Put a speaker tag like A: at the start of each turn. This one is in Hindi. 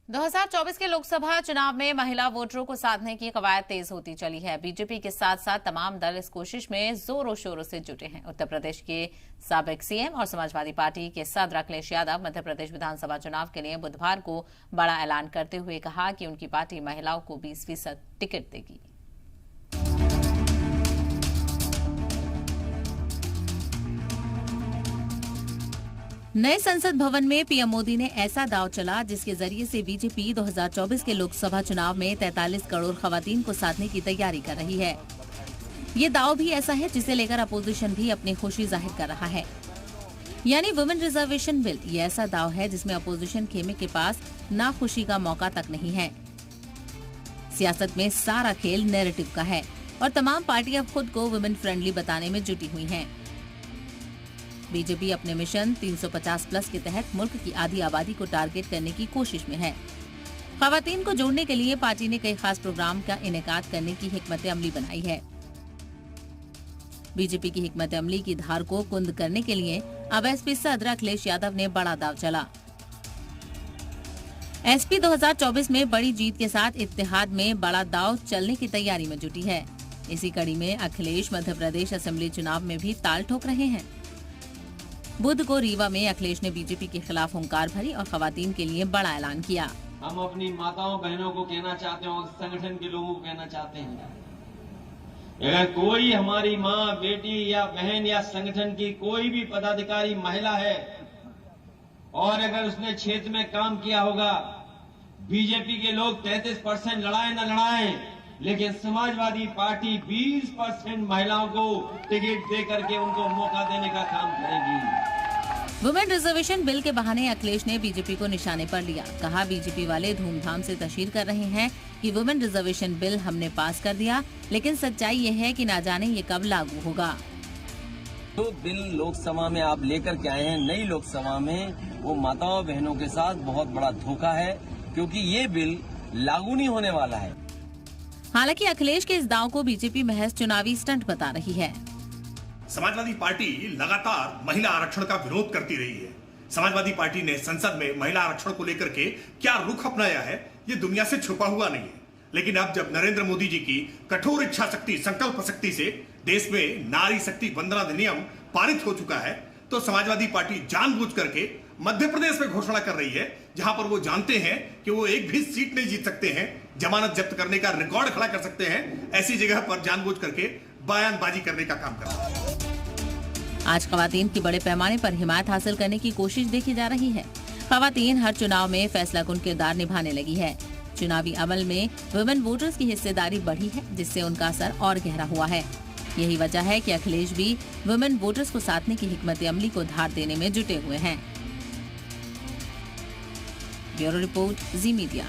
A: 2024 के लोकसभा चुनाव में महिला वोटरों को साधने की कवायद तेज होती चली है। बीजेपी के साथ साथ तमाम दल इस कोशिश में जोरों शोरों से जुटे हैं। उत्तर प्रदेश के साबिक सीएम और समाजवादी पार्टी के सदर अखिलेश यादव मध्य प्रदेश विधानसभा चुनाव के लिए बुधवार को बड़ा ऐलान करते हुए कहा कि उनकी पार्टी महिलाओं को 20% टिकट देगी। नए संसद भवन में पीएम मोदी ने ऐसा दांव चला जिसके जरिए से बीजेपी 2024 के लोकसभा चुनाव में 43 करोड़ खवातीन को साधने की तैयारी कर रही है। ये दांव भी ऐसा है जिसे लेकर अपोजिशन भी अपनी खुशी जाहिर कर रहा है, यानी वुमेन रिजर्वेशन बिल। ये ऐसा दांव है जिसमें अपोजिशन खेमे के पास ना खुशी का मौका तक नहीं है। सियासत में सारा खेल नैरेटिव का है और तमाम पार्टियां खुद को वुमेन फ्रेंडली बताने में जुटी हुई हैं। बीजेपी अपने मिशन 350+ के तहत मुल्क की आधी आबादी को टारगेट करने की कोशिश में है। खवातीन को जोड़ने के लिए पार्टी ने कई खास प्रोग्राम का इनेकाद करने की हिकमत अमली बनाई है। बीजेपी की हिकमत अमली की धार को कुंद करने के लिए अब एसपी सदर अखिलेश यादव ने बड़ा दांव चला। एसपी 2024 में बड़ी जीत के साथ इत्तेहाद में बड़ा दांव चलने की तैयारी में जुटी है। इसी कड़ी में अखिलेश मध्य प्रदेश असेंबली चुनाव में भी ताल ठोक रहे हैं। बुध को रीवा में अखिलेश ने बीजेपी के खिलाफ हुंकार भरी और खवातीन के लिए बड़ा ऐलान किया।
B: हम अपनी माताओं बहनों को कहना चाहते हैं और संगठन के लोगों को कहना चाहते हैं, अगर कोई हमारी माँ, बेटी या बहन या संगठन की कोई भी पदाधिकारी महिला है और अगर उसने क्षेत्र में काम किया होगा, बीजेपी के लोग 33% लड़ाए न लड़ाए, लेकिन समाजवादी पार्टी 20% महिलाओं को टिकट दे करके उनको मौका देने का काम करेगी।
A: वुमेन रिजर्वेशन बिल के बहाने अखिलेश ने बीजेपी को निशाने पर लिया। कहा, बीजेपी वाले धूमधाम से तशहीर कर रहे हैं कि वुमेन रिजर्वेशन बिल हमने पास कर दिया, लेकिन सच्चाई ये है कि ना जाने ये कब लागू होगा।
B: जो बिल लोकसभा में आप लेकर के आए हैं, नई लोकसभा में, वो माताओं बहनों के साथ बहुत बड़ा धोखा है, क्योंकि ये बिल लागू नहीं होने वाला है।
A: हालांकि अखिलेश के इस दांव को बीजेपी महज चुनावी स्टंट बता रही है।
C: समाजवादी पार्टी लगातार महिला आरक्षण का विरोध करती रही है। समाजवादी पार्टी ने संसद में महिला आरक्षण को लेकर के क्या रुख अपनाया है, ये दुनिया से छुपा हुआ नहीं है। लेकिन अब जब नरेंद्र मोदी जी की कठोर इच्छा शक्ति, संकल्प शक्ति से देश में नारी शक्ति वंदना अधिनियम पारित हो चुका है, तो समाजवादी पार्टी जानबूझ करके मध्य प्रदेश में घोषणा कर रही है, जहां पर वो जानते हैं कि वो एक भी सीट नहीं जीत सकते हैं, जमानत जब्त करने का रिकॉर्ड खड़ा कर सकते हैं, ऐसी जगह पर जानबूझ करके बयानबाजी करने का काम कर रहा है।
A: आज खवातीन की बड़े पैमाने पर हिमायत हासिल करने की कोशिश देखी जा रही है। खवातीन हर चुनाव में फैसलाकुन किरदार निभाने लगी है। चुनावी अमल में वुमेन वोटर्स की हिस्सेदारी बढ़ी है, जिससे उनका असर और गहरा हुआ है। यही वजह है कि अखिलेश भी वुमेन वोटर्स को साधने की हिकमत अमली को धार देने में जुटे हुए हैं। ब्यूरो रिपोर्ट, जी मीडिया।